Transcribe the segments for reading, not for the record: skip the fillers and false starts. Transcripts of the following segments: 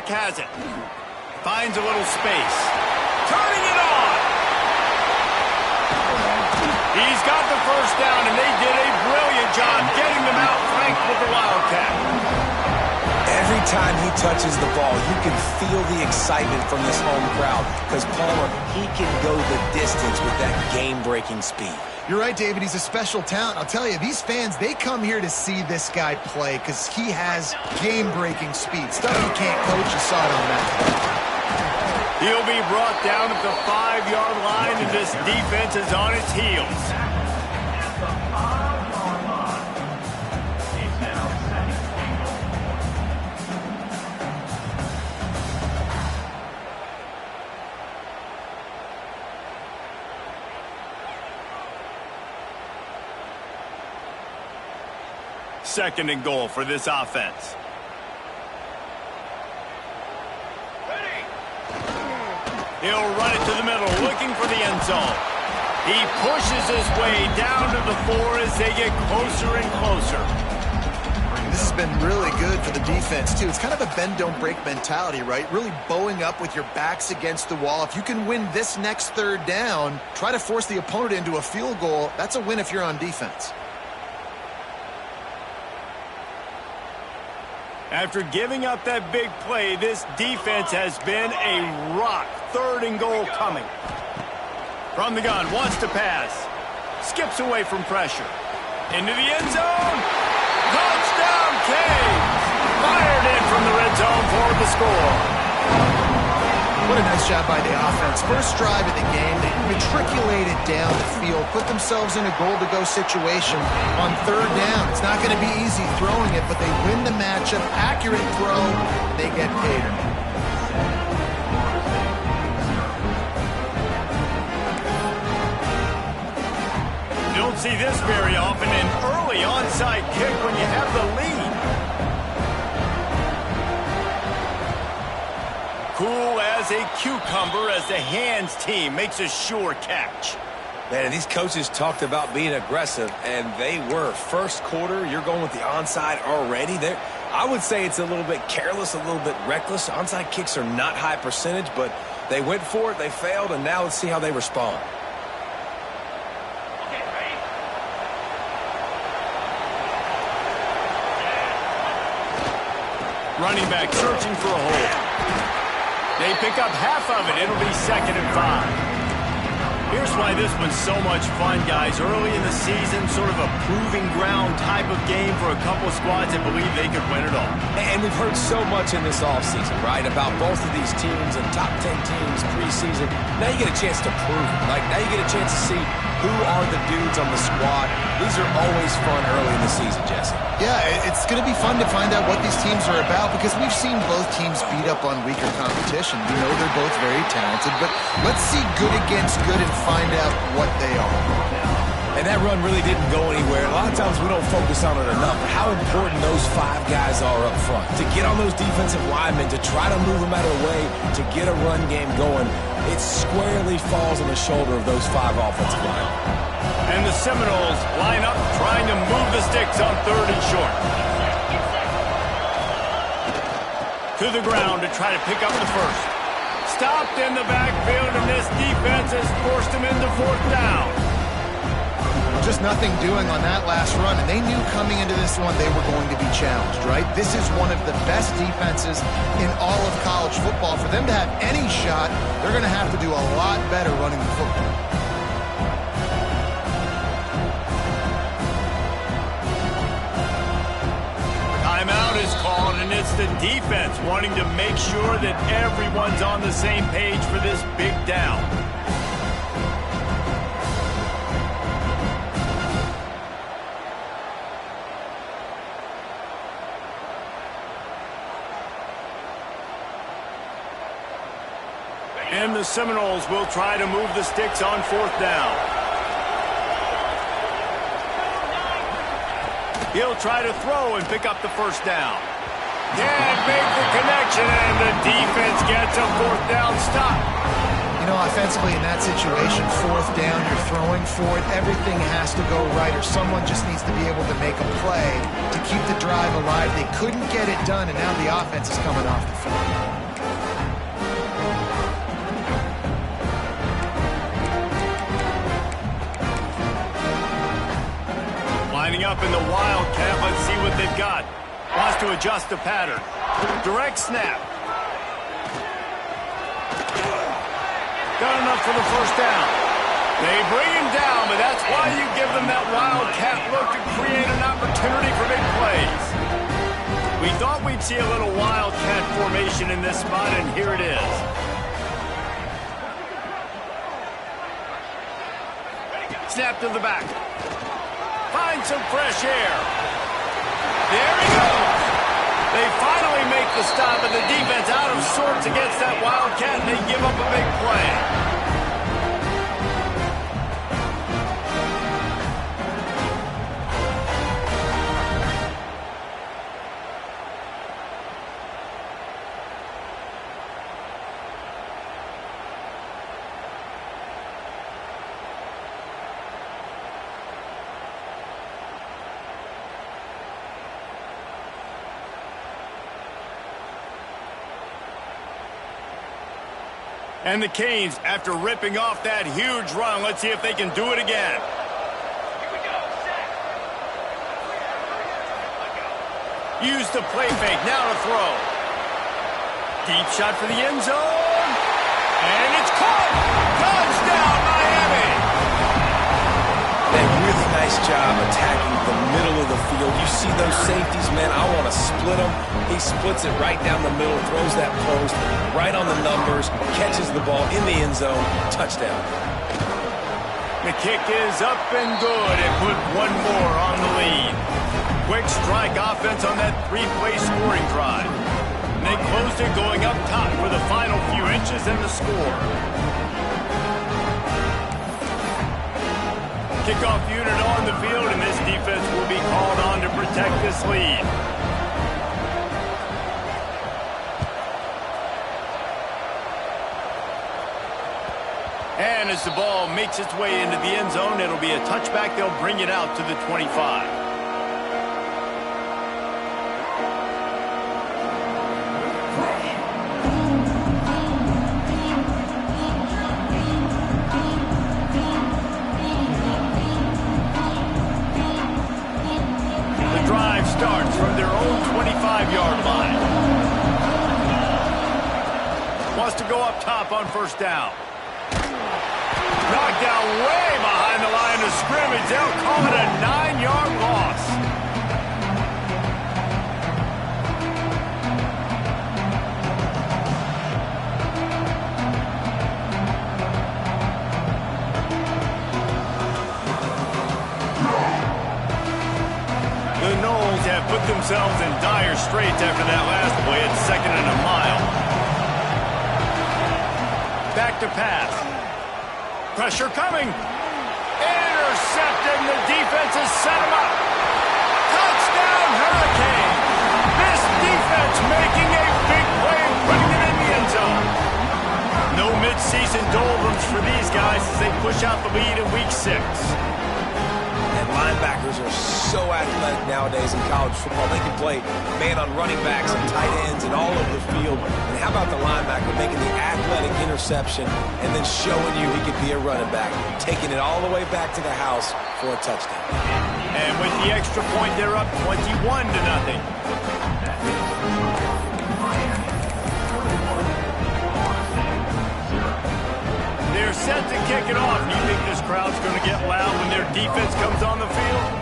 quarterback has it. Finds a little space. Turning it on. He's got the first down, and they did a brilliant job getting them out flanked with the Wildcat. Every time he touches the ball, you can feel the excitement from this home crowd because Palmer, he can go the distance with that game-breaking speed. You're right, David. He's a special talent. I'll tell you, these fans, they come here to see this guy play because he has game-breaking speed. Stuff you can't coach. You saw it on that. He'll be brought down at the 5-yard line, and this defense is on its heels. Second and goal for this offense. He'll run it to the middle, looking for the end zone. He pushes his way down to the 4 as they get closer and closer. This has been really good for the defense, too. It's kind of a bend-don't-break mentality, right? Really bowing up with your backs against the wall. If you can win this next third down, try to force the opponent into a field goal. That's a win if you're on defense. After giving up that big play, this defense has been a rock. Third and goal coming. From the gun, wants to pass. Skips away from pressure. Into the end zone. Touchdown, Canes! Fired in from the red zone for the score. What a nice job by the offense. First drive of the game, they matriculated down the field, put themselves in a goal-to-go situation on third down. It's not going to be easy throwing it, but they win the matchup. Accurate throw, they get paid. You don't see this very often, an early onside kick when you have the lead. Cool as a cucumber as the hands team makes a sure catch. Man, these coaches talked about being aggressive, and they were. First quarter, you're going with the onside already. I would say it's a little bit careless, a little bit reckless. Onside kicks are not high percentage, but they went for it, they failed, and now let's see how they respond. Running back searching for a hole. They pick up half of it. It'll be 2nd and 5. Here's why this one's so much fun, guys. Early in the season, sort of a proving ground type of game for a couple squads that believe they could win it all. And we've heard so much in this offseason, right, about both of these teams and top 10 teams preseason. Now you get a chance to prove it. Like, now you get a chance to see who are the dudes on the squad. These are always fun early in the season, Jesse. Yeah, it's going to be fun to find out what these teams are about because we've seen both teams beat up on weaker competition. We know they're both very talented, but let's see good against good and find out what they are. And that run really didn't go anywhere. A lot of times we don't focus on it enough, but how important those 5 guys are up front. To get on those defensive linemen, to try to move them out of the way, to get a run game going, it squarely falls on the shoulder of those 5 offensive linemen. And the Seminoles line up trying to move the sticks on 3rd and short. To the ground to try to pick up the first. Stopped in the backfield, and this defense has forced him into 4th down. Just nothing doing on that last run, and they knew coming into this one they were going to be challenged, right? This is one of the best defenses in all of college football. For them to have any shot, they're going to have to do a lot better running the football. Timeout is called, and it's the defense wanting to make sure that everyone's on the same page for this big down. And the Seminoles will try to move the sticks on 4th down. He'll try to throw and pick up the first down. Can't make the connection, and the defense gets a 4th down stop. You know, offensively in that situation, 4th down, you're throwing for it. Everything has to go right, or someone just needs to be able to make a play to keep the drive alive. They couldn't get it done, and now the offense is coming off the field. up in the Wildcat. Let's see what they've got. Wants to adjust the pattern. Direct snap. Got enough for the first down. They bring him down, but that's why you give them that Wildcat look to create an opportunity for big plays. We thought we'd see a little Wildcat formation in this spot, and here it is. Snap to the back. Find some fresh air. There he goes. They finally make the stop, and the defense out of sorts against that Wildcat, and they give up a big play. And the Canes, after ripping off that huge run, let's see if they can do it again. Use the play fake, now to throw. Deep shot for the end zone. And it's caught! Touchdown, Miami! That really nice job attacking the middle of the field. You see those safeties, man, I want to split them. He splits it right down the middle, throws that post, right on the numbers, catches the ball in the end zone, touchdown. The kick is up and good, and put one more on the lead. Quick strike offense on that three-play scoring drive. And they closed it going up top for the final few inches and the score. Kickoff unit on the field, and this defense will be called on to protect this lead. And as the ball makes its way into the end zone, it'll be a touchback. They'll bring it out to the 25. The drive starts from their own 25-yard line. Wants to go up top on first down. Knocked down way behind the line of scrimmage. They'll call it a 9-yard loss. The Noles have put themselves in dire straits after that last play at 2nd and a mile. Back to pass. Pressure coming. Intercepted, and the defense has set him up. Touchdown, Hurricane. This defense making a big play and putting it in the end zone. No mid-season doldrums for these guys as they push out the lead in Week 6. And linebackers are so athletic nowadays in college football. They can play man on running backs and tight ends and all over the field. And how about the linebacker making the athletic interception and then showing you he could be a running back, taking it all the way back to the house for a touchdown. And with the extra point, they're up 21-0. They're set to kick it off. Do you think this crowd's going to get loud when their defense comes on the field?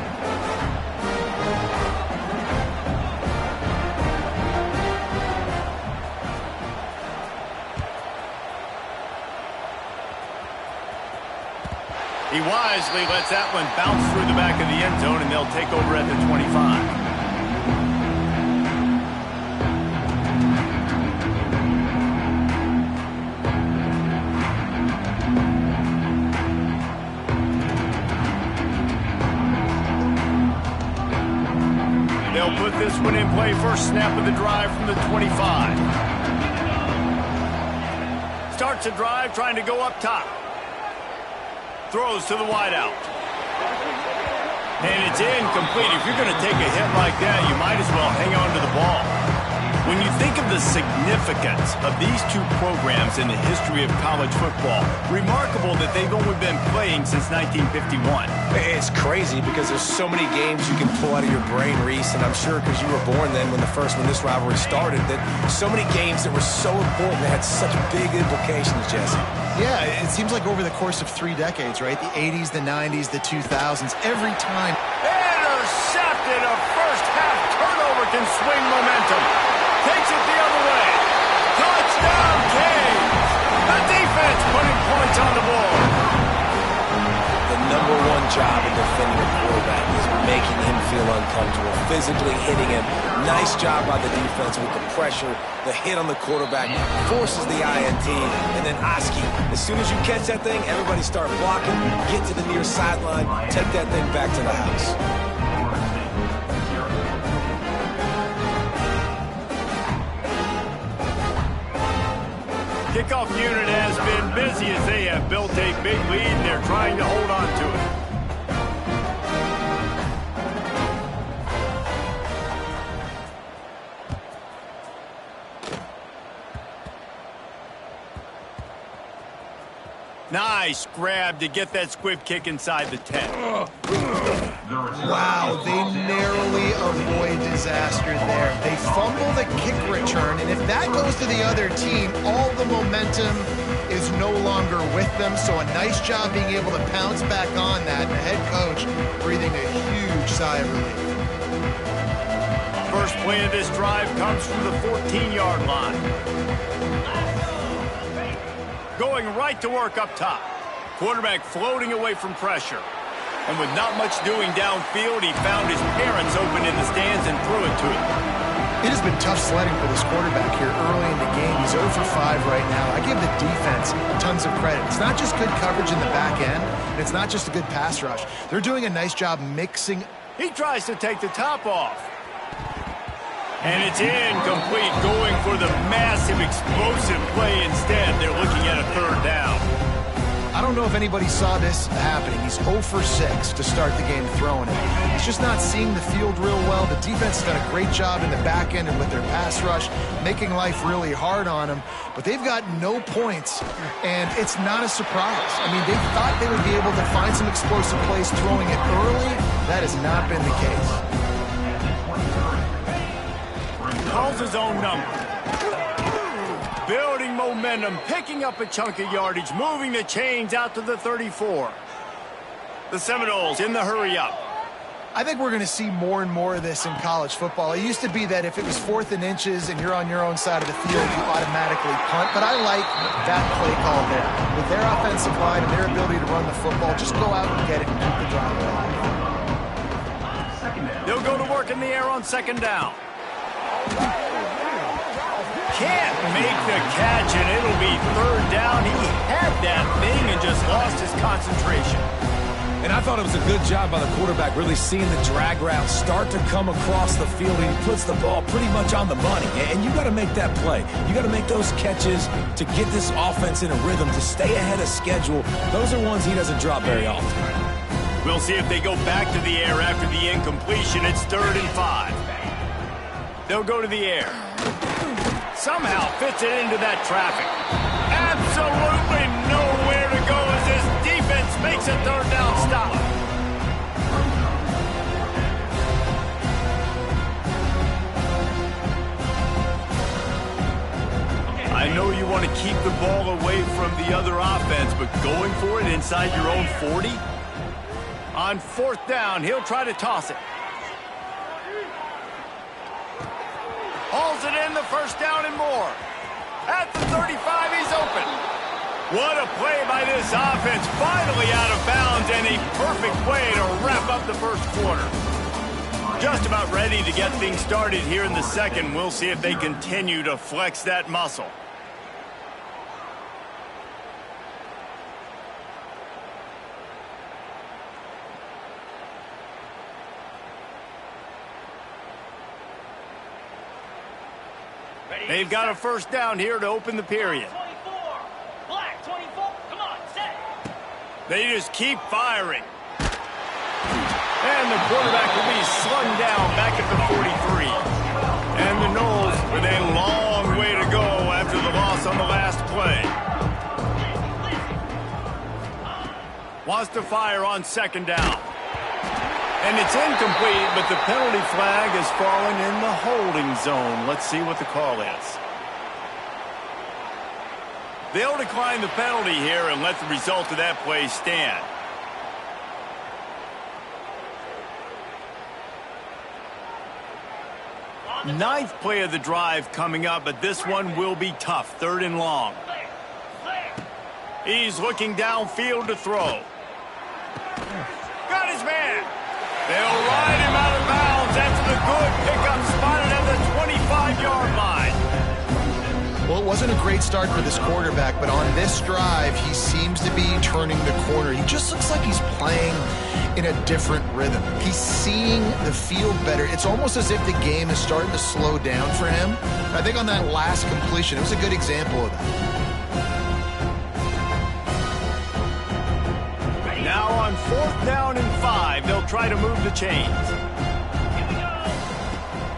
He wisely lets that one bounce through the back of the end zone, and they'll take over at the 25. They'll put this one in play. First snap of the drive from the 25. Starts a drive trying to go up top. Throws to the wideout. And it's incomplete. If you're going to take a hit like that, you might as well hang on to the ball. When you think of the significance of these two programs in the history of college football, remarkable that they've only been playing since 1951. It's crazy because there's so many games you can pull out of your brain, Reese, and I'm sure because you were born then when this rivalry started, that so many games that were so important, that had such big implications, Jesse. Yeah, it seems like over the course of 3 decades, right? The 80s, the 90s, the 2000s, every time. Intercepted. A first half turnover can swing momentum. Takes it the other way. Touchdown, Canes. The defense putting points on the board. The number one job in defending a quarterback is making him feel uncomfortable, physically hitting him. Nice job by the defense with the pressure, the hit on the quarterback, forces the INT, and then Oski. As soon as you catch that thing, everybody start blocking, get to the near sideline, take that thing back to the house. Kickoff unit has been busy as they have built a big lead and they're trying to hold on to it. Nice grab to get that squib kick inside the 10. Wow, they narrowly avoid disaster there. They fumble the kick return, and if that goes to the other team, all the momentum is no longer with them. So a nice job being able to pounce back on that. And the head coach breathing a huge sigh of relief. First play of this drive comes from the 14-yard line. Going right to work up top. Quarterback floating away from pressure. And with not much doing downfield, he found his parents open in the stands and threw it to him. It has been tough sledding for this quarterback here early in the game. He's 0 for 5 right now. I give the defense tons of credit. It's not just good coverage in the back end, and it's not just a good pass rush. They're doing a nice job mixing. He tries to take the top off. And it's incomplete, going for the massive explosive play instead. They're looking at a third down. I don't know if anybody saw this happening. He's 0 for 6 to start the game throwing it. He's just not seeing the field real well. The defense has done a great job in the back end and with their pass rush, making life really hard on him. But they've got no points, and it's not a surprise. I mean, they thought they would be able to find some explosive plays throwing it early. That has not been the case. Calls his own number. Building momentum, picking up a chunk of yardage, moving the chains out to the 34. The Seminoles in the hurry up. I think we're going to see more and more of this in college football. It used to be that if it was 4th and inches and you're on your own side of the field, you automatically punt. But I like that play call there. With their offensive line and their ability to run the football, just go out and get it and keep the drive going. They'll go to work in the air on second down. Can't make the catch, and it'll be third down. He had that thing and just lost his concentration. And I thought it was a good job by the quarterback, really seeing the drag route start to come across the field, and he puts the ball pretty much on the money. And you got to make that play. You got to make those catches to get this offense in a rhythm, to stay ahead of schedule. Those are ones he doesn't drop very often. We'll see if they go back to the air after the incompletion. It's 3rd and 5. They'll go to the air. Somehow fits it into that traffic. Absolutely nowhere to go as this defense makes a third down stop. I know you want to keep the ball away from the other offense, but going for it inside your own 40? On 4th down, he'll try to toss it. Hauls it in, the first down and more. At the 35, he's open. What a play by this offense. Finally out of bounds, and a perfect way to wrap up the first quarter. Just about ready to get things started here in the second. We'll see if they continue to flex that muscle. They've got a first down here to open the period. 24. Black 24. Come on, set. They just keep firing. And the quarterback will be slung down back at the 43. And the Noles with a Wants to fire on second down. And it's incomplete, but the penalty flag has fallen in the holding zone. Let's see what the call is. They'll decline the penalty here and let the result of that play stand. Ninth play of the drive coming up, but this one will be tough. 3rd and long. He's looking downfield to throw. Got his man. They'll ride him out of bounds after the good pickup spotted at the 25-yard line. Well, it wasn't a great start for this quarterback, but on this drive, he seems to be turning the corner. He just looks like he's playing in a different rhythm. He's seeing the field better. It's almost as if the game is starting to slow down for him. I think on that last completion, it was a good example of that. Now on 4th down and 5, they'll try to move the chains.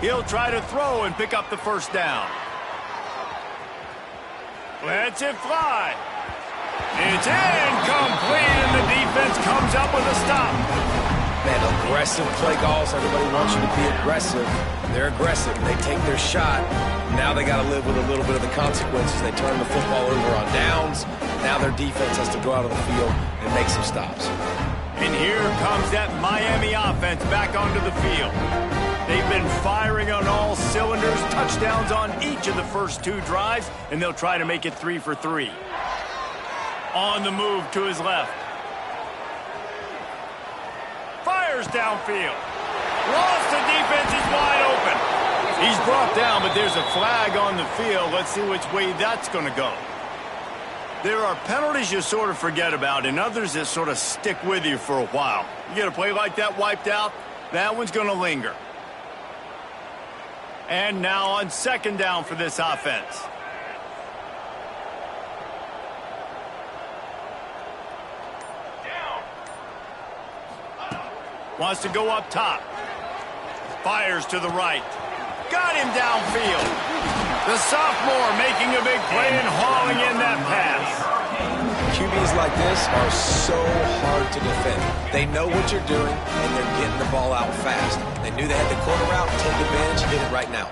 He'll try to throw and pick up the first down. Lets it fly. It's incomplete, and the defense comes up with a stop. Man, aggressive play calls. Everybody wants you to be aggressive. They're aggressive. They take their shot. Now they got to live with a little bit of the consequences. They turn the football over on downs. Now their defense has to go out on the field and make some stops. And here comes that Miami offense back onto the field. They've been firing on all cylinders, touchdowns on each of the first 2 drives, and they'll try to make it 3 for 3. On the move to his left. Fires downfield. Lost, the defense is wide open. He's brought down, but there's a flag on the field. Let's see which way that's going to go. There are penalties you sort of forget about and others that sort of stick with you for a while. You get a play like that wiped out, that one's going to linger. And now on 2nd down for this offense. Wants to go up top. Fires to the right. Got him downfield. The sophomore making a big play and hauling in that pass. QBs like this are so hard to defend. They know what you're doing, and they're getting the ball out fast. They knew they had the corner route, take advantage, and did it right now.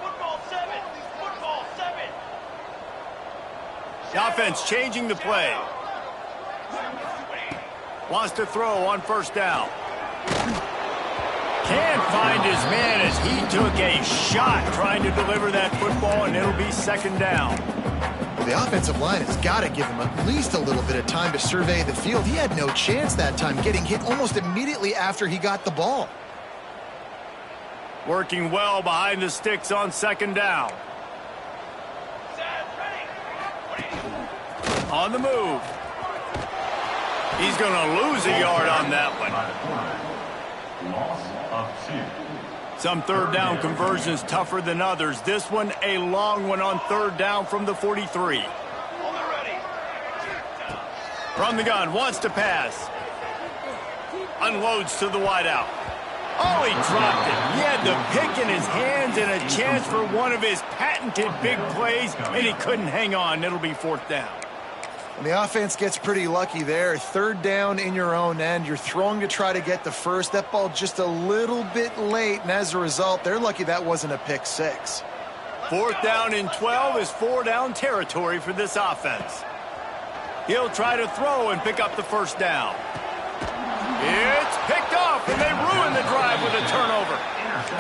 Football 7. Football 7. The offense changing the play. Wants to throw on 1st down. Can't find his man as he took a shot trying to deliver that football, and it'll be 2nd down. Well, the offensive line has got to give him at least a little bit of time to survey the field. He had no chance that time, getting hit almost immediately after he got the ball. Working well behind the sticks on 2nd down. On the move. He's going to lose a yard on that one. Some 3rd down conversions tougher than others. This one a long one on 3rd down from the 43. From the gun, wants to pass. Unloads to the wideout. Oh, he dropped it. He had the pick in his hands and a chance for one of his patented big plays, and he couldn't hang on. It'll be 4th down. And the offense gets pretty lucky there. 3rd down in your own end. You're throwing to try to get the first. That ball just a little bit late, and as a result, they're lucky that wasn't a pick 6. 4th down and 12 is 4-down territory for this offense. He'll try to throw and pick up the 1st down. It's picked off, and they ruin the drive with a turnover.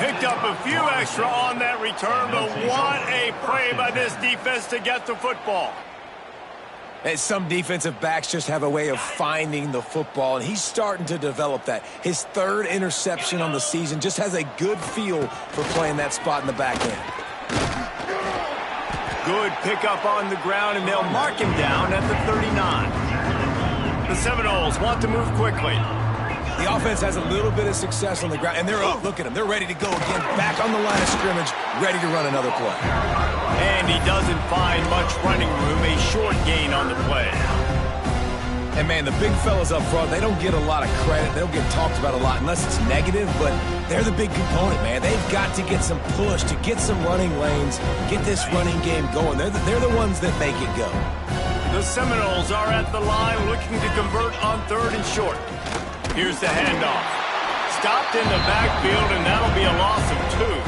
Picked up a few extra on that return, but what a play by this defense to get the football. And some defensive backs just have a way of finding the football, and he's starting to develop that. His 3rd interception on the season, just has a good feel for playing that spot in the back end. Good pickup on the ground, and they'll mark him down at the 39. The Seminoles want to move quickly. The offense has a little bit of success on the ground, and they're up. Look at them. They're ready to go again. Back on the line of scrimmage, ready to run another play. And he doesn't find much running room. A short gain on the play. And, man, the big fellas up front, they don't get a lot of credit. They don't get talked about a lot unless it's negative, but they're the big component, man. They've got to get some push, to get some running lanes, get this running game going. They're the ones that make it go. The Seminoles are at the line looking to convert on 3rd and short. Here's the handoff. Stopped in the backfield, and that'll be a loss of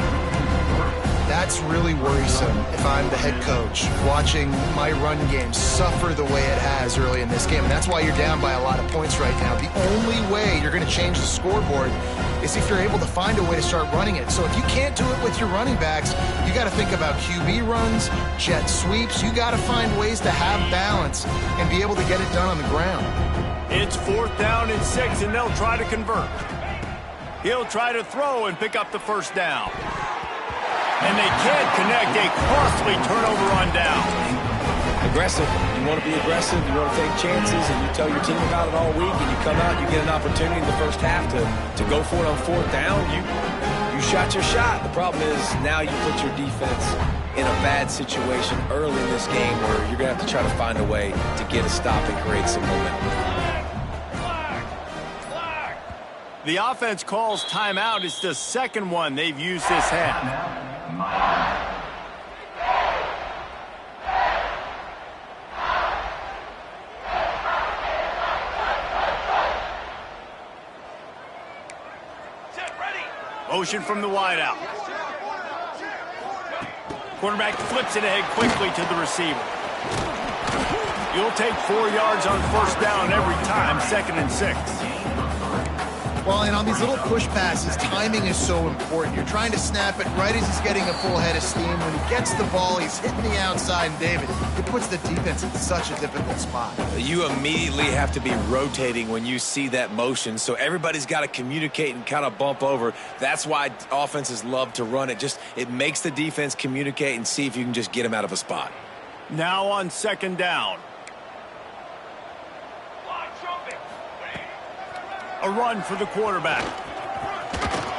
2. That's really worrisome if I'm the head coach, watching my run game suffer the way it has early in this game. And that's why you're down by a lot of points right now. The only way you're going to change the scoreboard is if you're able to find a way to start running it. So if you can't do it with your running backs, you got to think about QB runs, jet sweeps. You got to find ways to have balance and be able to get it done on the ground. It's 4th down and 6, and they'll try to convert. He'll try to throw and pick up the 1st down. And they can't connect. A costly turnover on down. Aggressive. You want to be aggressive. You want to take chances, and you tell your team about it all week, and you come out, you get an opportunity in the first half to go for it on 4th down. You shot your shot. The problem is now you put your defense in a bad situation early in this game where you're going to have to try to find a way to get a stop and create some momentum. The offense calls timeout. It's the 2nd one they've used this half. Motion from the wideout. Quarterback flips it ahead quickly to the receiver. You'll take 4 yards on 1st down every time, 2nd and 6. Well, and on these little push passes, timing is so important. You're trying to snap it right as he's getting a full head of steam. When he gets the ball, he's hitting the outside, and David, it puts the defense in such a difficult spot. You immediately have to be rotating when you see that motion, so everybody's got to communicate and kind of bump over. That's why offenses love to run it. It makes the defense communicate and see if you can just get them out of a spot. Now on 2nd down. A run for the quarterback.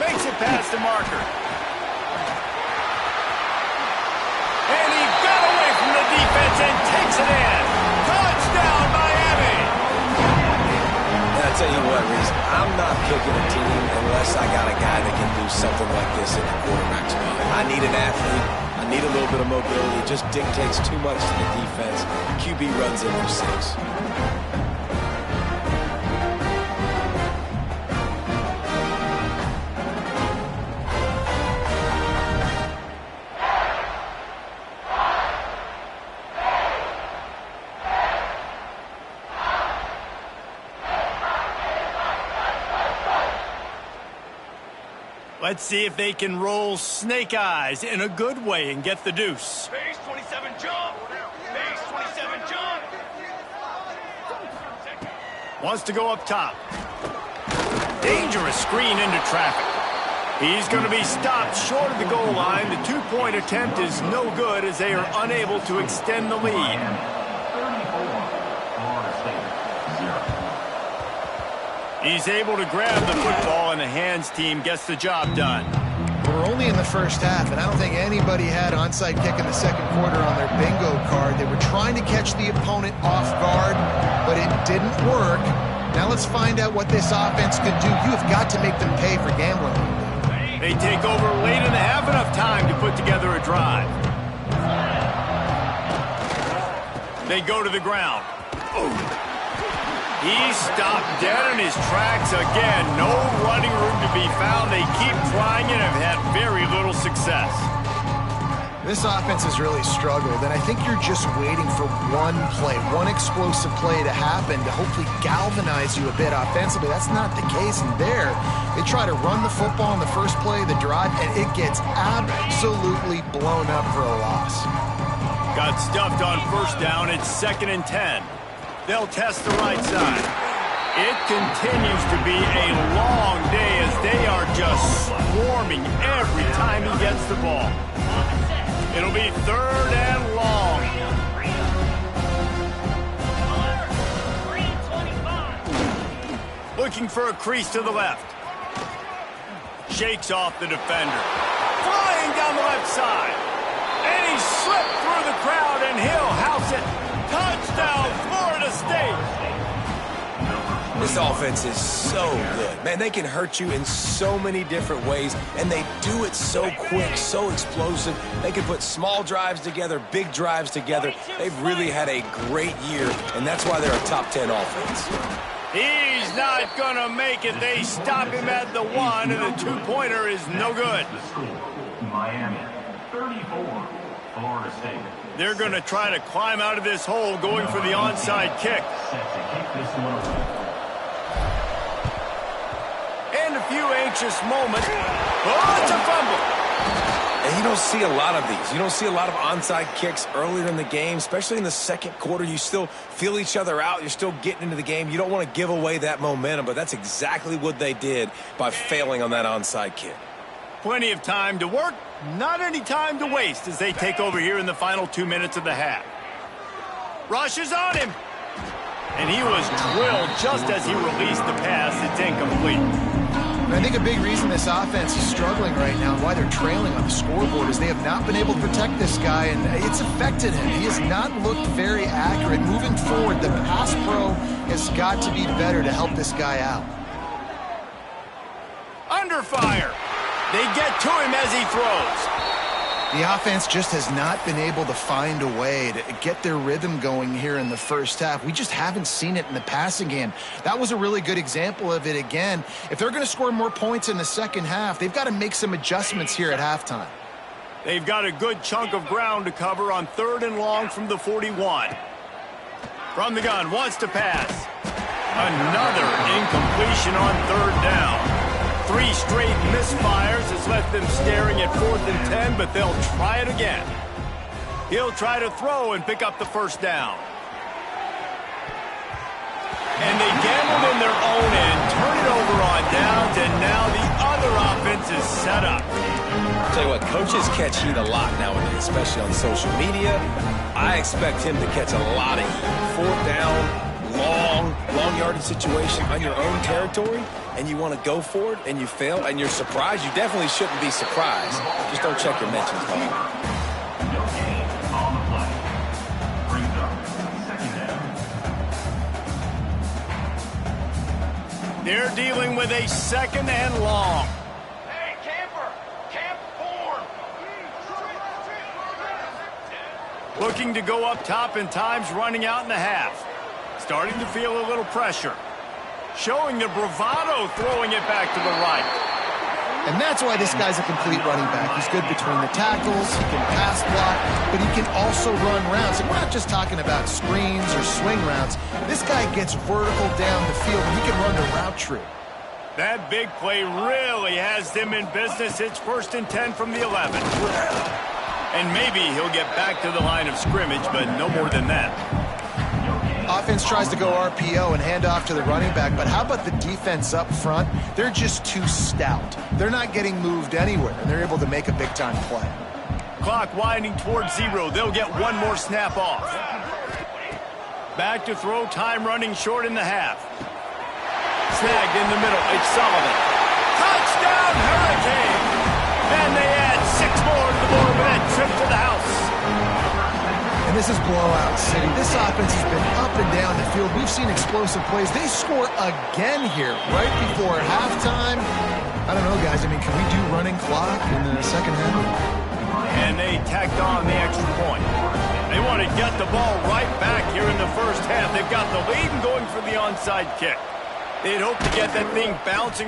Makes it past the marker. And he got away from the defense and takes it in. Touchdown, Miami! And I tell you what, Reese, I'm not picking a team unless I got a guy that can do something like this in the quarterback spot. I need an athlete. I need a little bit of mobility. It just dictates too much to the defense. QB runs in for 6. Let's see if they can roll snake eyes in a good way and get the deuce. Base 27 jump. Base 27 jump. Wants to go up top. Dangerous screen into traffic. He's going to be stopped short of the goal line. The 2-point attempt is no good as they are unable to extend the lead. He's able to grab the football, and the hands team gets the job done. We're only in the first half, and I don't think anybody had onside kick in the 2nd quarter on their bingo card. They were trying to catch the opponent off guard, but it didn't work. Now let's find out what this offense can do. You have got to make them pay for gambling. They take over late and have enough time to put together a drive. They go to the ground. He's stopped dead in his tracks again. No running room to be found. They keep trying and have had very little success. This offense has really struggled, and I think you're just waiting for one play, one explosive play to happen to hopefully galvanize you a bit offensively. That's not the case, and there, they try to run the football in the first play of the drive, and it gets absolutely blown up for a loss. Got stuffed on 1st down. It's 2nd and 10. They'll test the right side. It continues to be a long day as they are just swarming every time he gets the ball. It'll be 3rd and long. Looking for a crease to the left. Shakes off the defender. Flying down the left side. And he slipped through the crowd, and he'll house it. Touchdown, Florida State. This offense is so good. Man, they can hurt you in so many different ways, and they do it so quick, so explosive. They can put small drives together, big drives together. They've really had a great year, and that's why they're a top 10 offense. He's not going to make it. They stop him at the 1, and the two-pointer is no good. Miami, 34, Florida State. They're going to try to climb out of this hole going for the onside kick. And a few anxious moments. Oh, it's a fumble. And you don't see a lot of these. You don't see a lot of onside kicks earlier in the game, especially in the second quarter. You still feel each other out. You're still getting into the game. You don't want to give away that momentum, but that's exactly what they did by failing on that onside kick. Plenty of time to work, not any time to waste as they take over here in the final 2 minutes of the half. Rush is on him. And he was drilled just as he released the pass. It's incomplete. I think a big reason this offense is struggling right now and why they're trailing on the scoreboard is they have not been able to protect this guy, and it's affected him. He has not looked very accurate. Moving forward, the pass pro has got to be better to help this guy out. Under fire. They get to him as he throws. The offense just has not been able to find a way to get their rhythm going here in the first half. We just haven't seen it in the passing game. That was a really good example of it again. If they're going to score more points in the second half, they've got to make some adjustments here at halftime. They've got a good chunk of ground to cover on 3rd and long from the 41. From the gun, wants to pass. Another incompletion on 3rd down. 3 straight misfires has left them staring at 4th and 10, but they'll try it again. He'll try to throw and pick up the first down. And they gambled in their own end, turn it over on downs, and now the other offense is set up. I'll tell you what, coaches catch heat a lot nowadays, especially on social media. I expect him to catch a lot of heat. 4th down, long yardage situation on your own territory, and you want to go for it, and you fail, and you're surprised. You definitely shouldn't be surprised. Just don't check your mentions, dog. They're dealing with a 2nd and long. Hey, camper! Camp form! Looking to go up top, and time's running out in the half. Starting to feel a little pressure. Showing the bravado, throwing it back to the right. And that's why this guy's a complete running back. He's good between the tackles, he can pass block, but he can also run routes. And we're not just talking about screens or swing routes. This guy gets vertical down the field, and he can run the route tree. That big play really has them in business. It's 1st and 10 from the 11. And maybe he'll get back to the line of scrimmage, but no more than that. Offense tries to go RPO and hand off to the running back, but how about the defense up front? They're just too stout. They're not getting moved anywhere, and they're able to make a big-time play. Clock winding towards 0. They'll get one more snap off. Back to throw, time running short in the half. Snagged in the middle. It's Sullivan. Touchdown, Hurricane! And they add 6 more to the board with that trip to the house. And this is blowout city. This offense has been up and down the field. We've seen explosive plays. They score again here right before halftime. I don't know, guys. I mean, can we do running clock in the second half? And they tacked on the extra point. They want to get the ball right back here in the first half. They've got the lead and going for the onside kick. They'd hope to get that thing bouncing